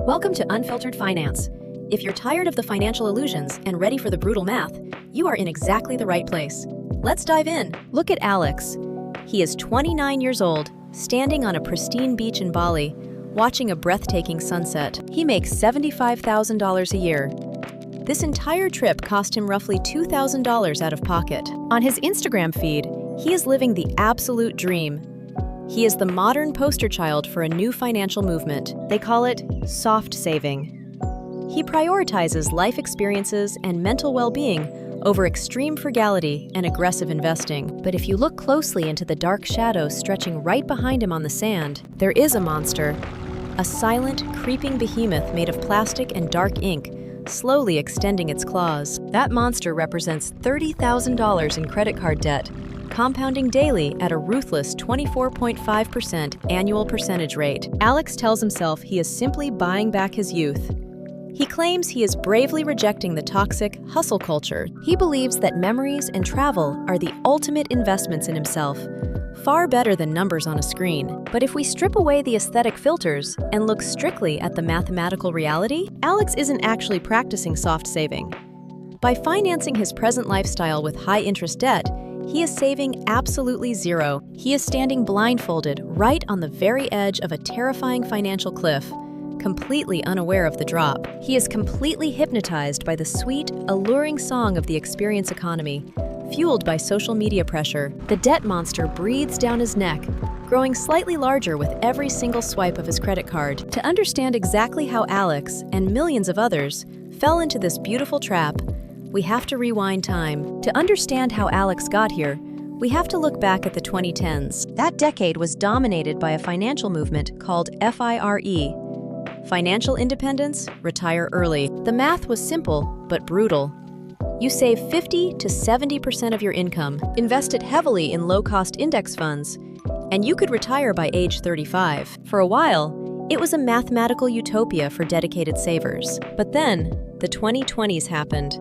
Welcome to Unfiltered Finance. If you're tired of the financial illusions and ready for the brutal math, you are in exactly the right place. Let's dive in. Look at Alex. He is 29 years old, standing on a pristine beach in Bali, watching a breathtaking sunset. He makes $75,000 a year. This entire trip cost him roughly $2,000 out of pocket. On his Instagram feed, he is living the absolute dream. He is the modern poster child for a new financial movement. They call it soft saving. He prioritizes life experiences and mental well-being over extreme frugality and aggressive investing. But if you look closely into the dark shadows stretching right behind him on the sand, there is a monster, a silent, creeping behemoth made of plastic and dark ink, slowly extending its claws. That monster represents $30,000 in credit card debt, compounding daily at a ruthless 24.5% annual percentage rate. Alex tells himself he is simply buying back his youth. He claims he is bravely rejecting the toxic hustle culture. He believes that memories and travel are the ultimate investments in himself, far better than numbers on a screen. But if we strip away the aesthetic filters and look strictly at the mathematical reality, Alex isn't actually practicing soft saving. By financing his present lifestyle with high-interest debt, he is saving absolutely zero. He is standing blindfolded right on the very edge of a terrifying financial cliff, completely unaware of the drop. He is completely hypnotized by the sweet, alluring song of the experience economy, fueled by social media pressure. The debt monster breathes down his neck, growing slightly larger with every single swipe of his credit card. To understand exactly how Alex and millions of others fell into this beautiful trap, we have to rewind time. To understand how Alex got here, we have to look back at the 2010s. That decade was dominated by a financial movement called F.I.R.E. Financial independence, retire early. The math was simple, but brutal. You save 50 to 70% of your income, invest it heavily in low-cost index funds, and you could retire by age 35. For a while, it was a mathematical utopia for dedicated savers. But then, the 2020s happened.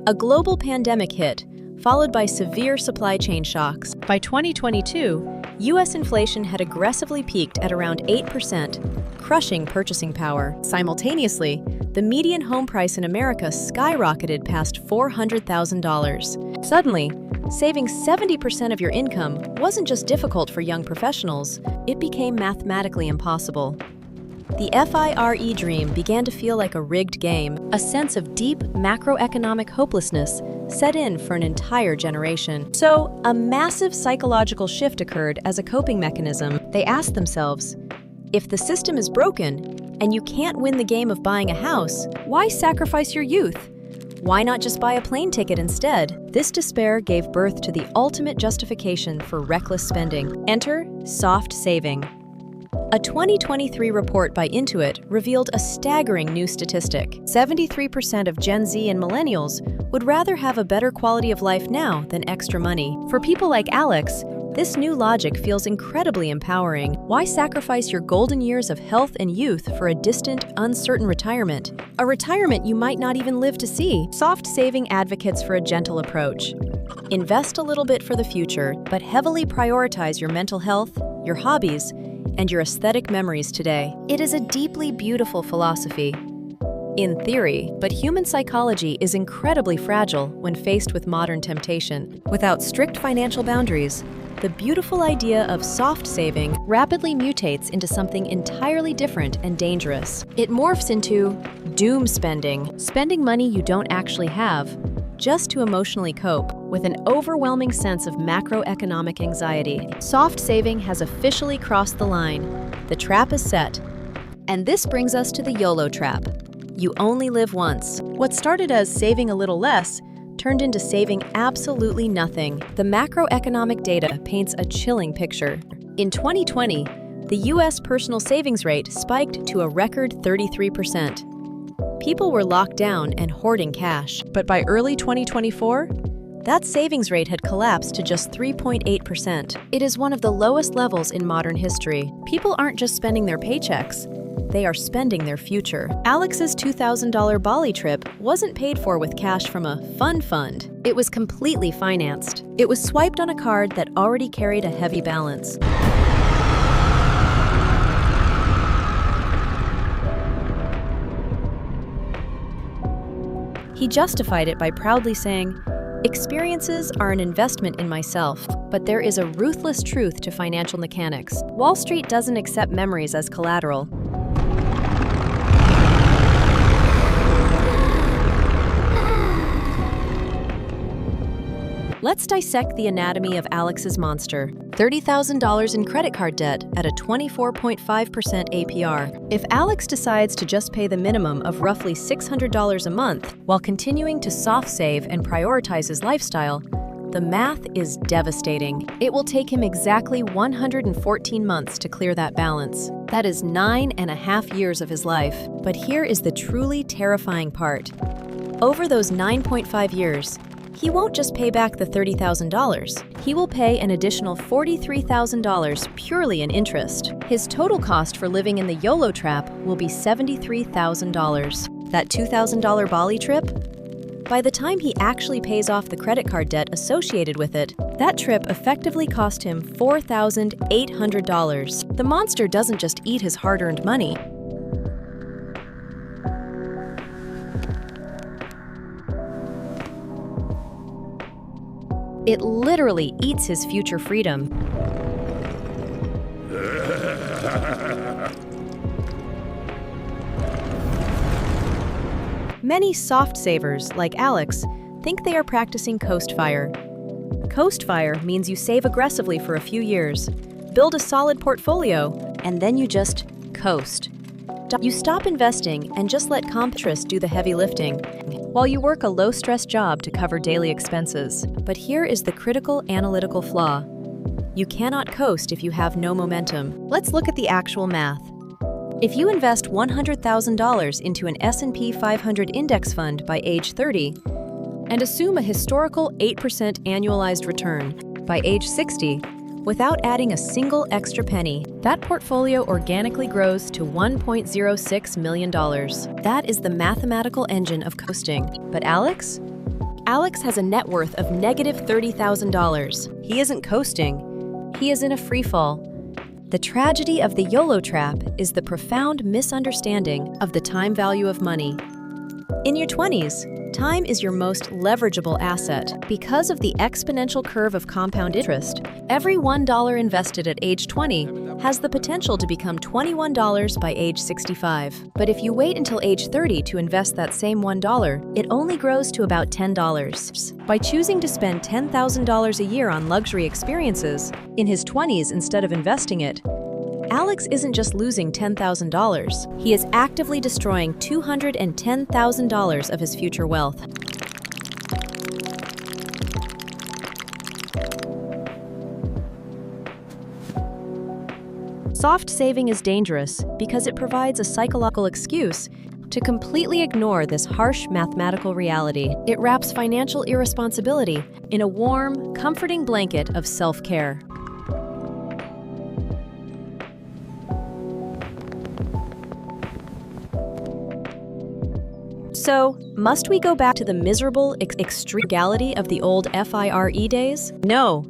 A global pandemic hit, followed by severe supply chain shocks. By 2022, U.S. inflation had aggressively peaked at around 8%, crushing purchasing power. Simultaneously, the median home price in America skyrocketed past $400,000. Suddenly, saving 70% of your income wasn't just difficult for young professionals, it became mathematically impossible. The F.I.R.E. dream began to feel like a rigged game. A sense of deep macroeconomic hopelessness set in for an entire generation. So, a massive psychological shift occurred as a coping mechanism. They asked themselves, if the system is broken and you can't win the game of buying a house, why sacrifice your youth? Why not just buy a plane ticket instead? This despair gave birth to the ultimate justification for reckless spending. Enter soft saving. A 2023 report by Intuit revealed a staggering new statistic. 73% of Gen Z and millennials would rather have a better quality of life now than extra money. For people like Alex, this new logic feels incredibly empowering. Why sacrifice your golden years of health and youth for a distant, uncertain retirement? A retirement you might not even live to see. Soft saving advocates for a gentle approach. Invest a little bit for the future, but heavily prioritize your mental health, your hobbies, and your aesthetic memories today. It is a deeply beautiful philosophy. In theory, but human psychology is incredibly fragile when faced with modern temptation. Without strict financial boundaries, the beautiful idea of soft saving rapidly mutates into something entirely different and dangerous. It morphs into doom spending, spending money you don't actually have, just to emotionally cope, with an overwhelming sense of macroeconomic anxiety. Soft saving has officially crossed the line. The trap is set. And this brings us to the YOLO Trap. You only live once. What started as saving a little less turned into saving absolutely nothing. The macroeconomic data paints a chilling picture. In 2020, the U.S. personal savings rate spiked to a record 33%. People were locked down and hoarding cash. But by early 2024, that savings rate had collapsed to just 3.8%. It is one of the lowest levels in modern history. People aren't just spending their paychecks, they are spending their future. Alex's $2,000 Bali trip wasn't paid for with cash from a fund. It was completely financed. It was swiped on a card that already carried a heavy balance. He justified it by proudly saying, "Experiences are an investment in myself, but there is a ruthless truth to financial mechanics. Wall Street doesn't accept memories as collateral." Let's dissect the anatomy of Alex's monster. $30,000 in credit card debt at a 24.5% APR. If Alex decides to just pay the minimum of roughly $600 a month while continuing to soft save and prioritize his lifestyle, the math is devastating. It will take him exactly 114 months to clear that balance. That is 9.5 years of his life. But here is the truly terrifying part. Over those 9.5 years, he won't just pay back the $30,000. He will pay an additional $43,000 purely in interest. His total cost for living in the YOLO Trap will be $73,000. That $2,000 Bali trip? By the time he actually pays off the credit card debt associated with it, that trip effectively cost him $4,800. The monster doesn't just eat his hard-earned money. It literally eats his future freedom. Many soft savers, like Alex, think they are practicing CoastFIRE. CoastFIRE means you save aggressively for a few years, build a solid portfolio, and then you just coast. You stop investing and just let interest do the heavy lifting, while you work a low-stress job to cover daily expenses. But here is the critical analytical flaw. You cannot coast if you have no momentum. Let's look at the actual math. If you invest $100,000 into an S&P 500 index fund by age 30 and assume a historical 8% annualized return by age 60, without adding a single extra penny, that portfolio organically grows to $1.06 million. That is the mathematical engine of coasting. But Alex? Alex has a net worth of negative $30,000. He isn't coasting. He is in a freefall. The tragedy of the YOLO Trap is the profound misunderstanding of the time value of money. In your 20s, time is your most leverageable asset. Because of the exponential curve of compound interest, every $1 invested at age 20 has the potential to become $21 by age 65. But if you wait until age 30 to invest that same $1, it only grows to about $10. By choosing to spend $10,000 a year on luxury experiences in his 20s instead of investing it, Alex isn't just losing $10,000, he is actively destroying $210,000 of his future wealth. Soft saving is dangerous because it provides a psychological excuse to completely ignore this harsh mathematical reality. It wraps financial irresponsibility in a warm, comforting blanket of self-care. So, must we go back to the miserable extreme legality of the old F.I.R.E. days? No.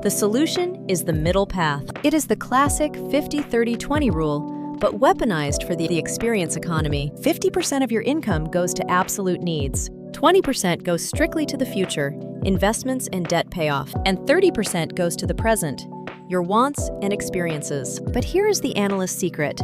The solution is the middle path. It is the classic 50-30-20 rule, but weaponized for the experience economy. 50% of your income goes to absolute needs. 20% goes strictly to the future, investments and debt payoff, and 30% goes to the present, your wants and experiences. But here is the analyst's secret.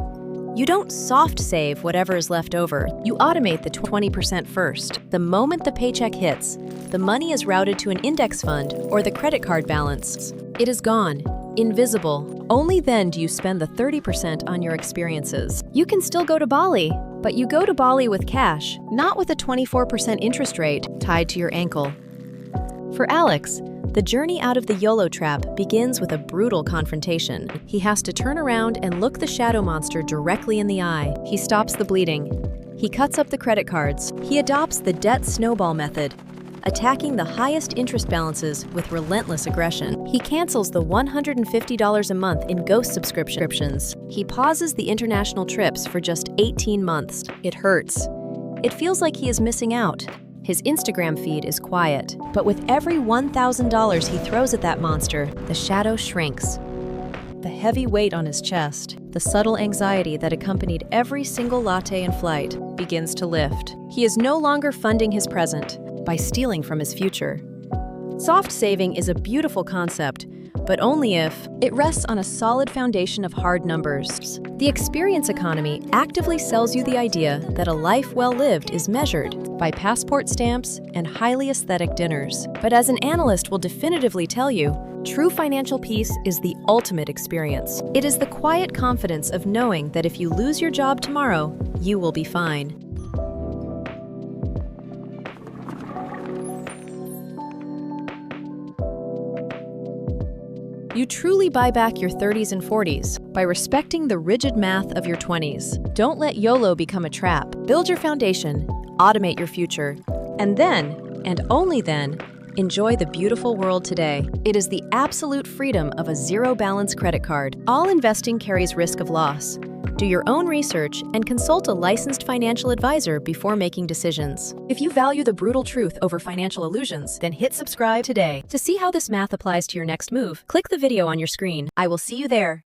You don't soft save whatever is left over. You automate the 20% first. The moment the paycheck hits, the money is routed to an index fund or the credit card balance. It is gone, invisible. Only then do you spend the 30% on your experiences. You can still go to Bali, but you go to Bali with cash, not with a 24% interest rate tied to your ankle. For Alex, the journey out of the YOLO Trap begins with a brutal confrontation. He has to turn around and look the shadow monster directly in the eye. He stops the bleeding. He cuts up the credit cards. He adopts the debt snowball method, attacking the highest interest balances with relentless aggression. He cancels the $150 a month in ghost subscriptions. He pauses the international trips for just 18 months. It hurts. It feels like he is missing out. His Instagram feed is quiet, but with every $1,000 he throws at that monster, the shadow shrinks. The heavy weight on his chest, the subtle anxiety that accompanied every single latte in flight, begins to lift. He is no longer funding his present by stealing from his future. Soft saving is a beautiful concept, but only if it rests on a solid foundation of hard numbers. The experience economy actively sells you the idea that a life well lived is measured by passport stamps and highly aesthetic dinners. But as an analyst will definitively tell you, true financial peace is the ultimate experience. It is the quiet confidence of knowing that if you lose your job tomorrow, you will be fine. You truly buy back your 30s and 40s by respecting the rigid math of your 20s. Don't let YOLO become a trap. Build your foundation, automate your future, and then, and only then, enjoy the beautiful world today. It is the absolute freedom of a zero-balance credit card. All investing carries risk of loss. Do your own research and consult a licensed financial advisor before making decisions. If you value the brutal truth over financial illusions, then hit subscribe today. To see how this math applies to your next move, click the video on your screen. I will see you there.